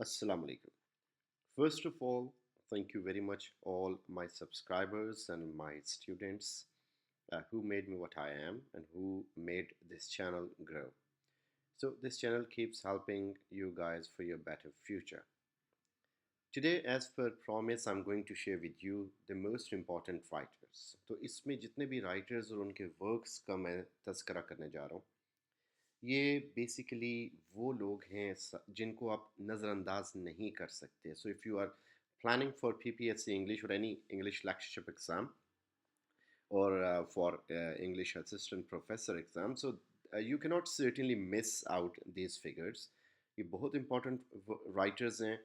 Assalamu alaikum. First of all, thank you very much, all my subscribers and my students who made me what I am and who made this channel grow. So, this channel keeps helping you guys for your better future. Today, as per promise, I'm going to share with you the most important writers. तो इसमें जितने भी writers और उनके works का मैं तज़किरा करने जा रहा हूँ, ये बेसिकली वो लोग हैं जिनको आप नज़रअंदाज नहीं कर सकते. So if you are planning for PPSC English or any English lectureship exam or for English assistant professor exam, so you cannot certainly miss out these figures. ये बहुत important writers हैं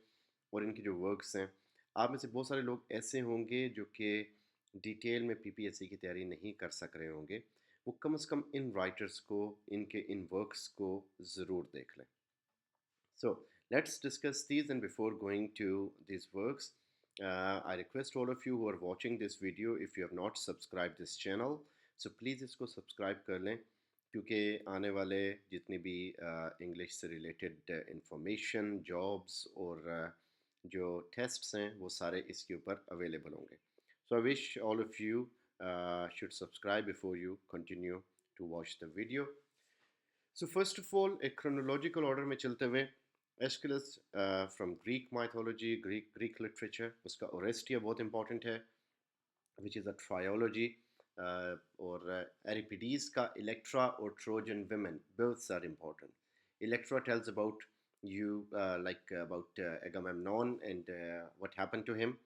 और इनके जो works हैं. आप में से बहुत सारे लोग ऐसे होंगे जो कि डिटेल में PPSC की तैयारी नहीं कर सक रहे होंगे, वो कम से कम इन राइटर्स को, इनके इन वर्क्स को ज़रूर देख लें. So let's discuss these, and before going to these works, I request all of you who are watching this video, if you have not subscribed this channel, so please इसको subscribe कर लें, क्योंकि आने वाले जितनी भी इंग्लिश से related information, jobs और जो टेस्ट्स हैं वो सारे इसके ऊपर अवेलेबल होंगे. So I wish all of you should subscribe before you continue to watch the video. So first of all, एक chronological order में चलते हुए, Aeschylus from Greek mythology, Greek literature, उसका Orestia बहुत important है, which is a trilogy, और Euripides का Electra or Trojan women, both are important. Electra tells about about Agamemnon and what happened to him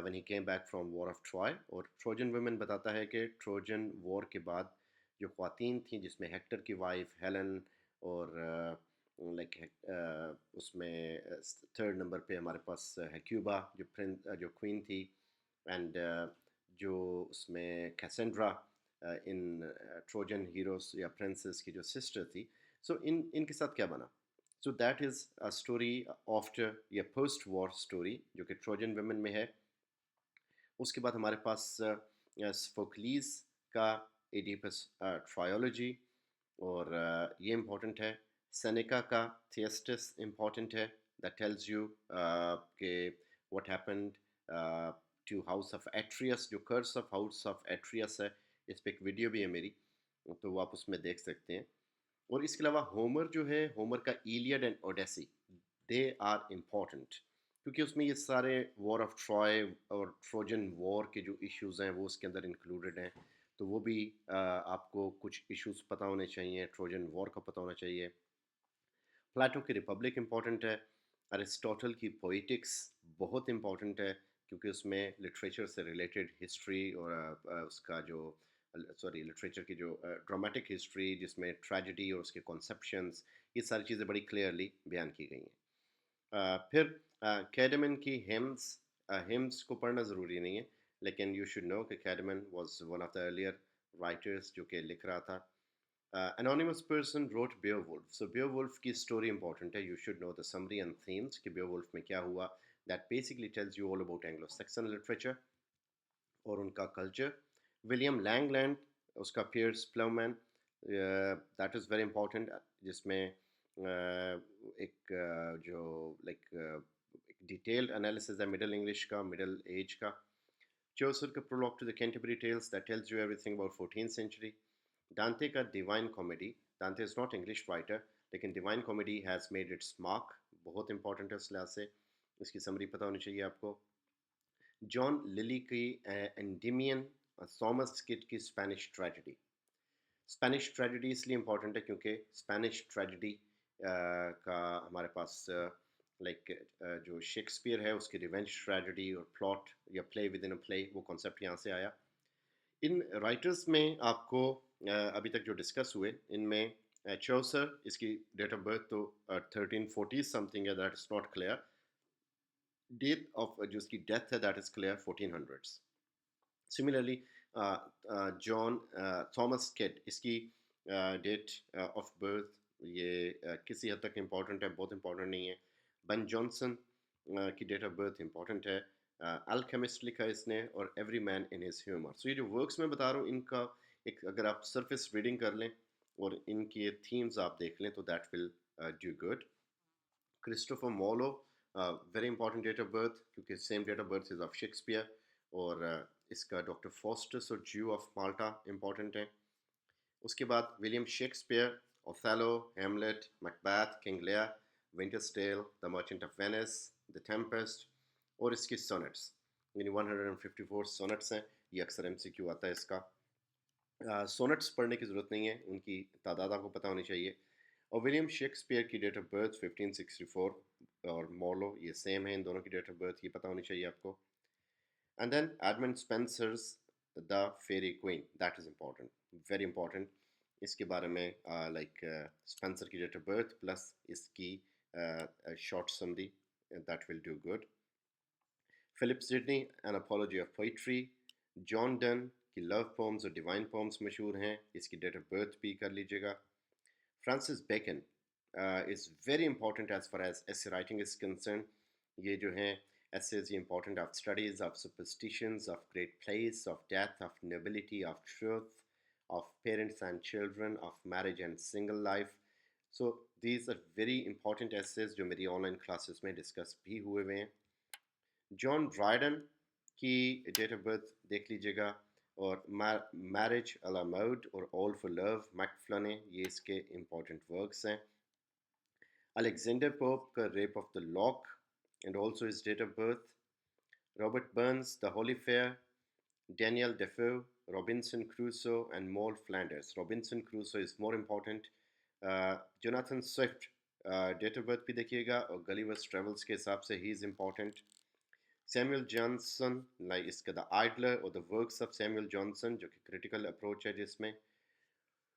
when he came back from War of Troy, और Trojan women बताता है कि Trojan War के बाद जो ख्वातीन थी, जिसमें हेक्टर की वाइफ हेलन और उसमें थर्ड नंबर पे हमारे पास हेक्यूबा जो क्वीन थी, एंड जो उसमें कैसेंड्रा इन ट्रोजन हीरोज या प्रिंसेस की जो सिस्टर थी. सो इनके साथ क्या बना? So that is a story after या पोस्ट वॉर स्टोरी जो कि ट्रोजन वुमेन में है. उसके बाद हमारे पास सोफोक्लीज का एडिपस ट्रायोलॉजी, और ये इम्पोर्टेंट है. सेनेका का थिएस्टिस इम्पोर्टेंट है, दैट टेल्स यू कि what happened to house of Atreus. जो curse of house of Atreus है, इस पर एक वीडियो भी है मेरी, तो वो आप उसमें देख सकते हैं. और इसके अलावा होमर जो है, होमर का Iliad and Odyssey, they are important, क्योंकि उसमें ये सारे वॉर ऑफ ट्रॉय और ट्रोजन वॉर के जो इश्यूज़ हैं वो उसके अंदर इंक्लूडेड हैं. तो वो भी आपको कुछ इश्यूज पता होने चाहिए, ट्रोजन वॉर का पता होना चाहिए. प्लेटो की रिपब्लिक इम्पॉर्टेंट है. अरिस्टोटल की पोइटिक्स बहुत इम्पॉर्टेंट है, क्योंकि उसमें लिटरेचर से रिलेटेड हिस्ट्री और उसका जो लिटरेचर की जो ड्रामेटिक हिस्ट्री, जिसमें ट्रेजेडी और उसके कॉन्सेप्शंस, ये सारी चीज़ें बड़ी क्लियरली बयान की गई हैं. फिर कैडमन की हिम्स को पढ़ना ज़रूरी नहीं है, लेकिन यू शुड नो कि Caedmon was one of the earlier writers जो कि लिख रहा था. Anonymous person wrote Beowulf. So Beowulf की स्टोरी इंपॉर्टेंट है. You should know the summary and themes कि Beowulf में क्या हुआ. That basically tells you all about Anglo-Saxon literature और उनका कल्चर. विलियम लैंगलैंड, उसका Piers Plowman, that is very important, जिसमें एक जो डिटेल्ड एनालिसिस है मिडल इंग्लिश का, मिडल एज का. चौसर का prologue to the Canterbury Tales, that tells you everything about 14th century. Dante का Divine Comedy, Dante is not English writer, लेकिन Divine Comedy has made its mark, बहुत important है उस लिहाज से. इसकी समरी पता होनी चाहिए आपको. जॉन लिली की एंडिमियन, थॉमस किट की स्पेनिश ट्रेजेडी. स्पेनिश ट्रेजेडी इसलिए इम्पॉर्टेंट है क्योंकि स्पेनिश ट्रेजेडी का हमारे पास जो शेक्सपियर है उसकी रिवेंज ट्रेजेडी और प्लॉट या play with in a play, वो कॉन्सेप्ट यहाँ से आया. इन राइटर्स में आपको अभी तक जो डिस्कस हुए, इनमें चौसर, इसकी डेट ऑफ बर्थ तो 1340 समथिंग है, that is not clear. Date of जो इसकी डेथ है, that is clear 1400s. Similarly John Thomas Kyd, इसकी डेट ऑफ बर्थ ये किसी हद तक इम्पॉर्टेंट है, बहुत इम्पॉर्टेंट नहीं है. बन जॉनसन की डेट ऑफ बर्थ इम्पॉर्टेंट है. अल्केमिस्ट लिखा है इसने, और every man in his humour. So ये जो वर्क्स मैं बता रहा हूँ, इनका एक अगर आप सरफेस रीडिंग कर लें और इनके थीम्स आप देख लें, तो that will do good. Christopher Marlowe very important date of birth क्योंकि same date of birth is of Shakespeare और इसका डॉक्टर फॉस्टस और ज्यू ऑफ माल्टा इंपॉर्टेंट है। उसके बाद William Shakespeare, Othello, Hamlet, Macbeth, King Lear, Winter's Tale, the Merchant of Venice, the Tempest और इसकी सोनेट्स, यानी 154 सोनेट्स हैं। ये अक्सर एमसीक्यू आता है इसका। सोनेट्स पढ़ने की ज़रूरत नहीं है, उनकी तादाद आपको पता होनी चाहिए। और विलियम शेक्सपियर की डेट ऑफ बर्थ 1564 और मॉर्लो ये सेम है, इन दोनों की डेट ऑफ बर्थ ये पता होनी चाहिए आपको। And then Edmund Spenser's the Faerie Queene, that is important, very important. इसके बारे में स्पेंसर की डेट ऑफ बर्थ प्लस इसकी short summary, that will do good. Philip Sidney, an Apology of Poetry. John Donne की love poems और divine poems मशहूर हैं, इसकी डेट ऑफ बर्थ भी कर लीजिएगा। Francis Bacon is very important as far as essay writing is concern. ये जो हैं essays ये important of studies of superstitions of great place of death of nobility of truth of parents and children of marriage and single life. So these are very important essays जो मेरी online classes में discuss भी हुए हुए हैं। John Dryden की date of birth देख लीजिएगा। और मैरिज अला मोड और ऑल फॉर लव मैकफ्लने, ये इसके इंपॉर्टेंट वर्क्स हैं। अलेक्जेंडर पोप का Rape of the Lock and also is date of birth. Robert Burns the Holy Fair, Daniel Defoe, Robinson Crusoe and Moll Flanders. Robinson Crusoe is more important. Jonathan Swift date of birth भी देखिएगा और Gulliver's Travels के हिसाब से ही is important. Samuel Johnson, like इसका the Idler और the Works of Samuel Johnson जो कि क्रिटिकल अप्रोच है जिसमें।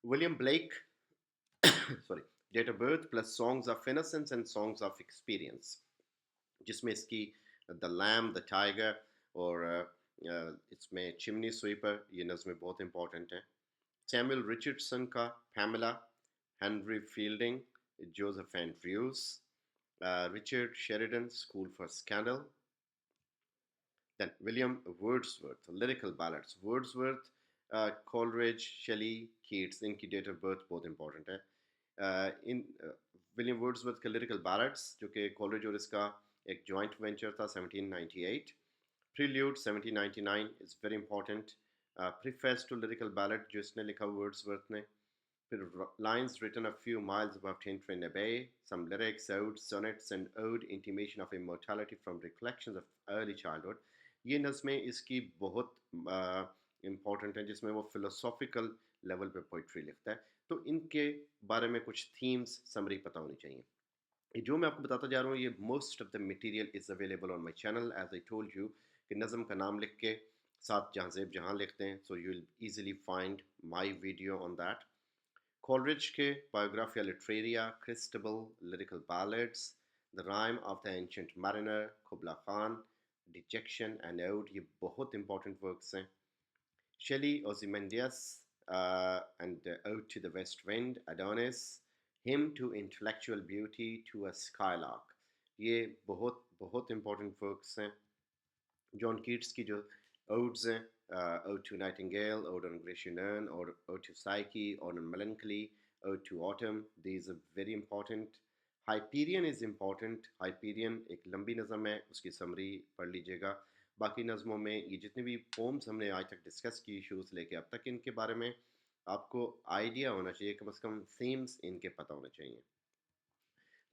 William Blake sorry, date of birth plus Songs of Innocence and Songs of Experience, जिसमें इसकी द लैम, द टाइगर और इसमें चिमनी स्वीपर, ये नज़में बहुत इंपॉर्टेंट हैं। सैमुअल रिचर्डसन का Pamela, Henry fielding, Joseph Andrews, Richard Sheridan school for scandal. Then William Wordsworth, lyrical ballads. Wordsworth, Coleridge, Shelley, Keats, इनकी date of birth बहुत important है। इन William Wordsworth के लिरिकल बैलेड्स जो कि कॉलेज और इसका एक जॉइंट वेंचर था 1798। Prelude 1799 is very important. Preface to lyrical ballad जो इसने लिखा वर्ड्सवर्थ ने। फिर lines written a few miles above Tintern Bay, some lyrics, odes, sonnets and ode intimation of immortality from recollections of early childhood। ये नज़में इसकी बहुत important हैं जिसमें वो फ़िलोसॉफ़िकल लेवल पे पोइट्री लिखता है। तो इनके बारे में कुछ थीम्स समरी पता होनी चाहिए। ये जो मैं आपको बताता जा रहा हूँ ये most of the material is available on my channel as I told you कि नज़म का नाम लिख के साथ जहाँ ज़ेब जहाँ लिखते हैं, so you will easily find my video on that. Coleridge के Biographia Literaria, Christabel, Lyrical Ballads, The Rime of the Ancient Mariner, Kubla Khan, Dejection and Ode, ये बहुत important works हैं। Shelley, Ozymandias and Ode to the West Wind, Adonis, Hymn to Intellectual Beauty to a Skylark, ये बहुत बहुत important works हैं। John Keats की जो odds हैं, Ode to Nightingale, Ode on Grecian Urn, or Ode to Psyche, Ode on Melancholy, Ode to Autumn, these are very important. Hyperion is important. Hyperion एक लंबी नज़म है, उसकी समरी पढ़ लीजिएगा। बाकी नज़मों में ये जितने भी पोम्स हमने आज तक डिस्कस की शुरू से लेके अब तक, इनके बारे में आपको आइडिया होना चाहिए, कम से कम थीम्स इनके पता होने चाहिए।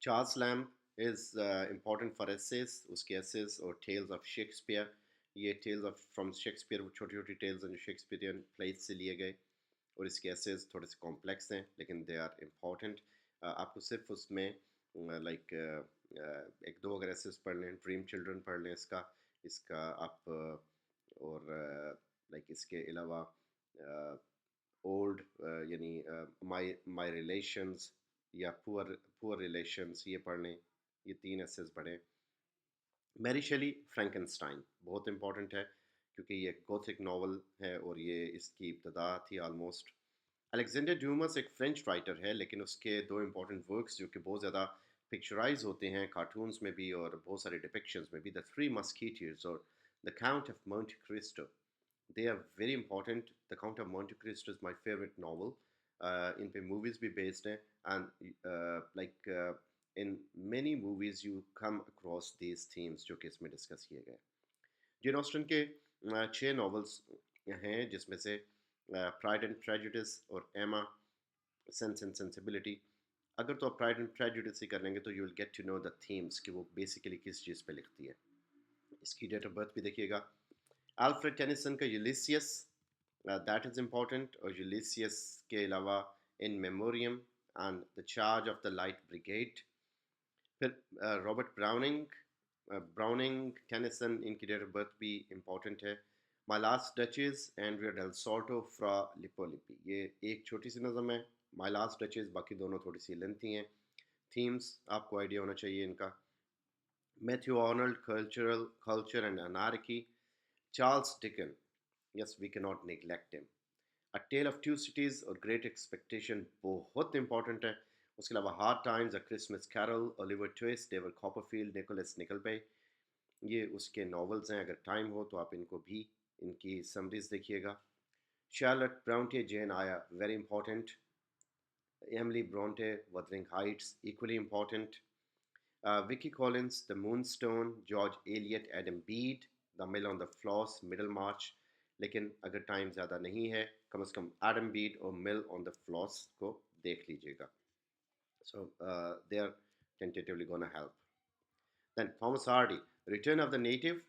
Charles lamb is important for essays, उसके essays और tales of Shakespeare, ये tales of from Shakespeare वो छोटी छोटी tales हैं जो शेक्सपियरियन plays से लिए गए और इसके essays थोड़े से complex हैं लेकिन they are important। आपको सिर्फ उसमें like एक दो अगर essays पढ़ लें, ड्रीम चिल्ड्रन पढ़ लें इसका इसका आप और like इसके अलावा ओल्ड यानी माई रिलेशंस या पुअर रिलेशंस ये पढ़ लें, ये तीन एसेस पढ़ें। मैरी शेली फ्रैंकनस्टाइन बहुत इंपॉर्टेंट है क्योंकि ये गोथिक नावल है और ये इसकी इब्तदा थी ऑलमोस्ट। अलेक्जेंडर ड्यूमस एक फ्रेंच राइटर है लेकिन उसके दो इंपॉर्टेंट वर्क्स जो कि बहुत ज़्यादा पिक्चराइज होते हैं कार्टून्स में भी और बहुत सारे डिपिक्शंस में भी, द थ्री मस्कीटियर्स और the count of Monte Cristo, they are very important. The Count of Monte Cristo is my favorite novel. इन पे movies भी based हैं and like in many movies you come across these themes जो कि इसमें discuss किए गए. Jane Austen के 6 novels हैं, जिसमें से प्राइड एंड प्रेजुडिस और एमा, सेंस एंड सेंसिबिलिटी. अगर तो आप प्राइड एंड प्रेजुडिस ही कर लेंगे तो you will get to know the themes कि वो बेसिकली किस चीज़ पे लिखती है. इसकी डेट ऑफ बर्थ भी देखिएगा. अल्फ्रेड टेनिसन का यूलिसियस, दैट इज़ इम्पॉर्टेंट. और यूलिसियस के अलावा in memoriam and the charge of the light brigade. फिर रॉबर्ट ब्राउनिंग, टेनिसन, इनकी डेट ऑफ बर्थ भी इम्पॉर्टेंट है. My last duchess, Andrea del Sarto Fra Lippo Lippi. ये एक छोटी सी नज़म है. माई लास्ट डचेज, बाकी दोनों थोड़ी सी लेंथी हैं. थीम्स आपको आइडिया होना चाहिए इनका. Matthew Arnold, culture and anarchy. Charles Dickens, yes we cannot neglect him. A Tale of Two Cities और Great Expectation बहुत इंपॉर्टेंट है. उसके अलावा Hard Times, a Christmas Carol, Oliver Twist, David Copperfield, Nicholas Nickleby, ये उसके novels हैं. अगर time हो तो आप इनको भी, इनकी समरीज देखिएगा. शार्लट ब्राउंटे, जेन आया, very important. Emily Bronte, Wuthering Heights, equally important. Vicky Collins, The Moonstone, George Eliot, Adam Bede, The Mill on the Floss, Middlemarch. लेकिन अगर टाइम ज़्यादा नहीं है, कम से कम एडम बीड और मिल ऑन द फ्लॉस को देख लीजिएगा. So they are tentatively gonna help. Then Thomas Hardy, return of the native,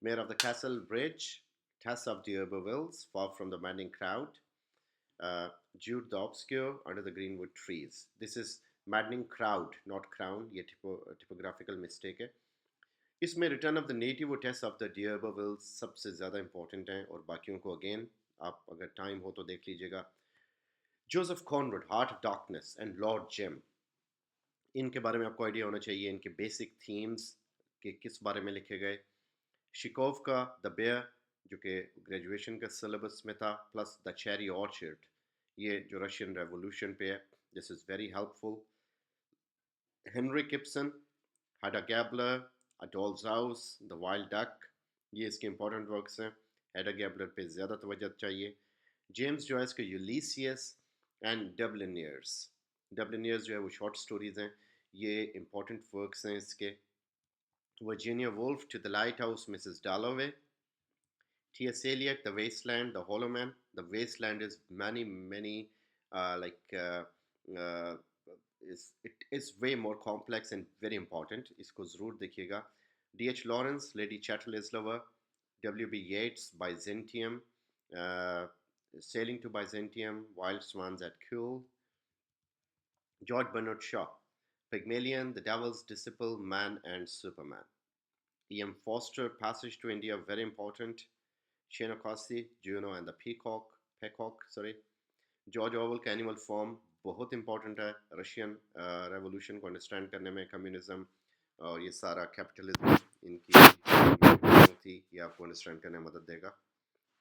mayor of the Casterbridge, Tess of the Urbervilles, Far from the Madding Crowd, Jude the Obscure, Under the Greenwood Trees. This is Maddening Crowd, not Crown. ये typographical mistake है. इसमें return of the native और test of the डियरबर्विल्स सबसे ज़्यादा important हैं. और बाकियों को अगेन आप अगर टाइम हो तो देख लीजिएगा. Joseph Conrad, heart of darkness, and Lord Jim. इनके बारे में आपको आइडिया होना चाहिए, इनके बेसिक थीम्स के किस बारे में लिखे गए. शिकोव का द बेयर, जो कि ग्रेजुएशन का सिलेबस में था, प्लस द चेरी ऑर्चर्ड, ये जो रशियन रेवोल्यूशन पे है. This is very helpful. Henrik Ibsen, Hedda Gabler, A Doll's House, The Wild Duck, ये इसके इंपॉर्टेंट वर्क्स हैं. हेडा गैबलर पे ज़्यादा तवज्जो चाहिए. जेम्स जॉयस का यूलिसियस एंड डब्लिनियर्स जो है वो शॉर्ट स्टोरीज़ हैं. ये इंपॉर्टेंट वर्क्स हैं इसके. Virginia Woolf, to the lighthouse, Mrs Dalloway. T.S. Eliot, The Wasteland, The Hollow Man. The Wasteland is many uh, it is way more complex and very important. इसको ज़रूर देखिएगा. D.H. Lawrence, Lady Chatterley's W.B. Yeats, Byzantium, uh, Sailing to Byzantium, Wild Swans at Kuhl. George Bernard Shaw, Pygmalion, The Devil's Disciple, Man and Superman. E.M. Foster, Passage to India, very important. Shane O'Casey, Juno and the Peacock. George Orwell का animal form बहुत important है Russian revolution को understand करने में. Communism और ये सारा capitalism इनकी थी, ये आपको अंडरस्टैंड करने में मदद देगा.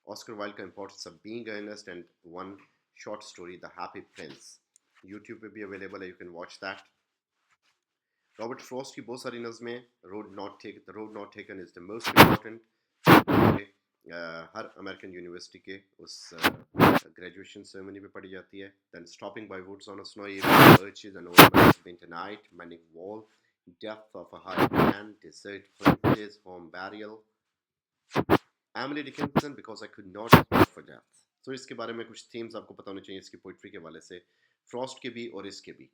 ऑस्कर वाइल्ड का importance of being earnest and one short story the happy prince, YouTube पे भी अवेलेबल है, you can watch that. Robert Frost की बहुत सारी नज़में. The road not taken is the most important. हर अमेरिकन यूनिवर्सिटी के उस ग्रेजुएशन सेरेमनी पे पढ़ी जाती है. Then stopping by woods on a snow evening, birches and old man's winter night, mending wall, death of a hired man, desert places, home burial. Emily Dickinson, because I could not hope for death. So इसके बारे में कुछ themes आपको पता होने चाहिए इसकी poetry के वाले से, फ्रॉस्ट के भी और इसके भी,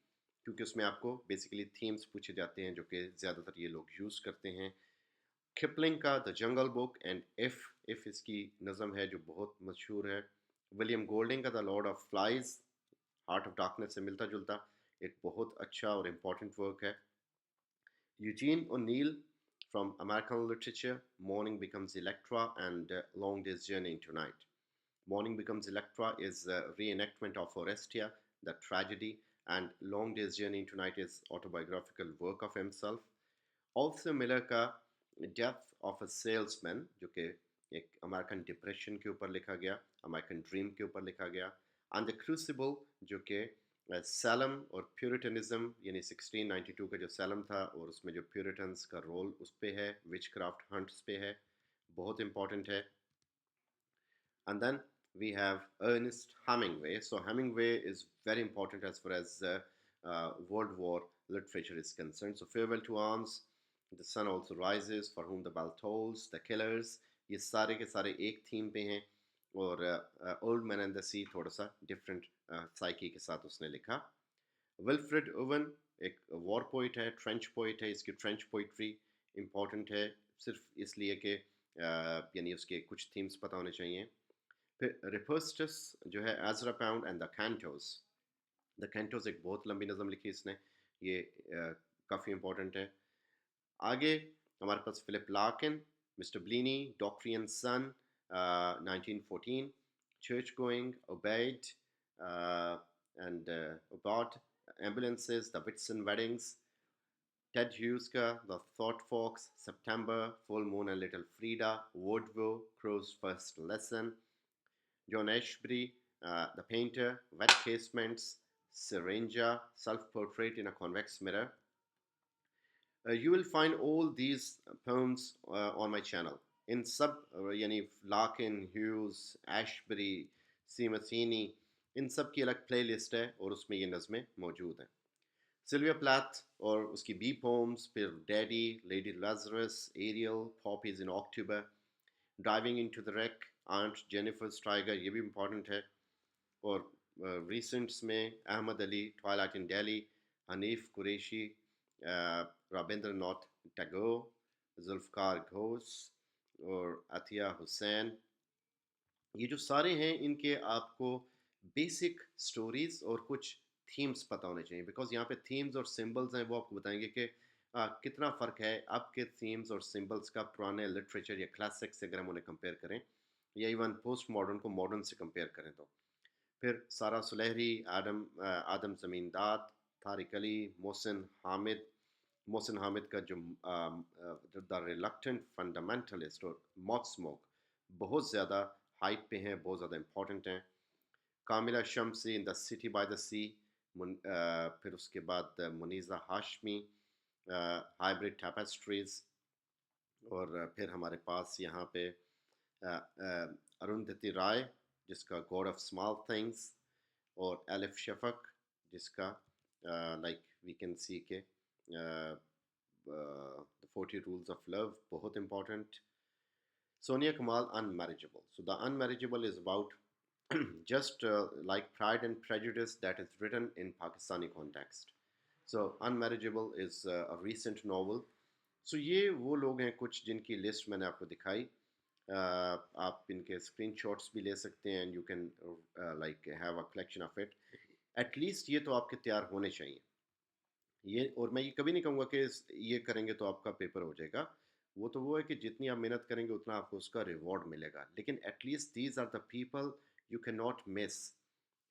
क्योंकि उसमें आपको बेसिकली थीम्स पूछे जाते हैं जो कि ज़्यादातर ये लोग यूज़ करते हैं. किपलिंग का the Jungle Book and If इसकी नज़म है जो बहुत मशहूर है. विलियम गोल्डिंग का the Lord of Flies, Heart of Darkness से मिलता जुलता एक बहुत अच्छा और इम्पॉर्टेंट वर्क है. Eugene O'Neill from American literature, Mourning Becomes Electra and Long Day's Journey into Night. Morning Becomes Electra is a reenactment of Orestia, the tragedy, and Long Day's Journey into Night is autobiographical work of himself. Also Miller का death of a salesman, जो कि एक American depression के ऊपर लिखा गया, American dream के ऊपर लिखा गया. एंड द क्रूसिबल, जो कि सैलम और प्यूरिटनिज्म यानी 1692 का जो सैलम था और उसमें जो प्यूरिटन्स का रोल उस पे है, विच क्राफ्ट हंट्स पे है, बहुत इंपॉर्टेंट है. And then we have Ernest Hemingway. So Hemingway is very important as far as World War literature is concerned. So farewell to arms, the sun also rises, for whom the bell tolls, the killers, ये सारे के सारे एक theme पे हैं. और old man and the सी थोड़ा सा डिफरेंट साइकी के साथ उसने लिखा. विल्फ्रेड ओवन एक वॉर पोइट है, ट्रेंच पोइट है. इसकी ट्रेंच पोइट्री इम्पॉर्टेंट है सिर्फ इसलिए कि यानी उसके कुछ थीम्स पता होने चाहिए. फिर रिपर्स्टस जो है, Ezra pound and the Cantos. The Cantos एक बहुत लंबी नज़म लिखी इसने, ये काफ़ी इम्पोर्टेंट है. आगे हमारे पास Philip Larkin, Mister Bleaney, Dockery and son, 1914, church going, ओबेड and about, ambulances, the Whitson weddings, Ted Hughes का The Thought Fox, September, Full Moon and Little Frida, Woodrow, Crow's First Lesson, John Ashbery, The Painter, Wet Casements, Syringa, Self-Portrait in a Convex Mirror. You will find all these poems on my channel. In sub यानी Larkin, Hughes, Ashbery, Simassini, इन सब की अलग playlist है और उसमें ये नज़में मौजूद हैं. सिल्विया प्लैथ और उसकी बी पोम्स, फिर Daddy, Lady Lazarus, Ariel, poppies in October, driving into the wreck, aunt Jennifer स्ट्राइगर, ये भी इम्पॉर्टेंट है. और रिसेंट्स में अहमद अली, ट्वाइलाइट इन दिल्ली, हनीफ कुरैशी, रविंद्रनाथ टैगोर, जुल्फ़कार घोष और अतिया हुसैन. ये जो सारे हैं इनके आपको बेसिक स्टोरीज़ और कुछ थीम्स पता होने चाहिए, बिकॉज यहाँ पे थीम्स और सिंबल्स हैं वो आपको बताएंगे कि कितना फ़र्क है अब के थीम्स और सिंबल्स का पुराने लिटरेचर या क्लासिक से अगर हम उन्हें कंपेयर करें या इवन पोस्ट मॉडर्न को मॉडर्न से कंपेयर करें तो. फिर सारा सुलहरी, आदम ज़मींदाद, तारिक अली, मोहसिन हामिद का जो द रिलक्टेंट फंडामेंटलिस्ट और मॉथ स्मोक बहुत ज़्यादा हाइप पे हैं, बहुत ज़्यादा इम्पोर्टेंट हैं. Kamila Shamsie in the city by the sea, फिर उसके बाद मुनीज़ा हाशमी, हाइब्रिड टैपेस्ट्रीज़. और फिर हमारे पास यहाँ पे अरुंधति राय जिसका गॉड ऑफ स्मॉल थिंग्स, और एलिफ शफक जिसका लाइक वी कैन सी के द 40 रूल्स ऑफ लव, बहुत important. Sonia Kamal, Unmarriageable. So the Unmarriageable is about just like Pride and Prejudice that is written in Pakistani context. So Unmarriageable is a recent novel. So ये वो लोग हैं कुछ जिनकी list मैंने आपको दिखाई. आप इनके screenshots भी ले सकते हैं and you can like have a collection of it. At least ये तो आपके तैयार होने चाहिए. ये और मैं ये कभी नहीं कहूँगा कि ये करेंगे तो आपका पेपर हो जाएगा. वो है कि जितनी आप मेहनत करेंगे उतना आपको उसका रिवॉर्ड मिलेगा. लेकिन at least these are the people you can not miss.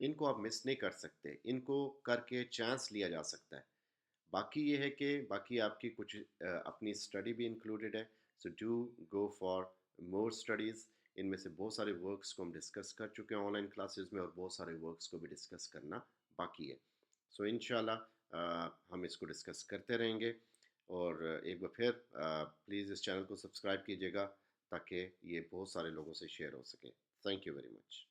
इनको आप मिस नहीं कर सकते, इनको करके चांस लिया जा सकता है. बाकी ये है कि बाकी आपकी कुछ अपनी स्टडी भी इंक्लूडेड है. So do go for more studies. इनमें से बहुत सारे वर्क्स को हम डिस्कस कर चुके हैं ऑनलाइन क्लासेस में और बहुत सारे वर्क्स को भी डिस्कस करना बाकी है. सो इंशाल्लाह हम इसको डिस्कस करते रहेंगे. और एक बार फिर प्लीज़ इस चैनल को सब्सक्राइब कीजिएगा ताकि ये बहुत सारे लोगों से शेयर हो सके. Thank you very much.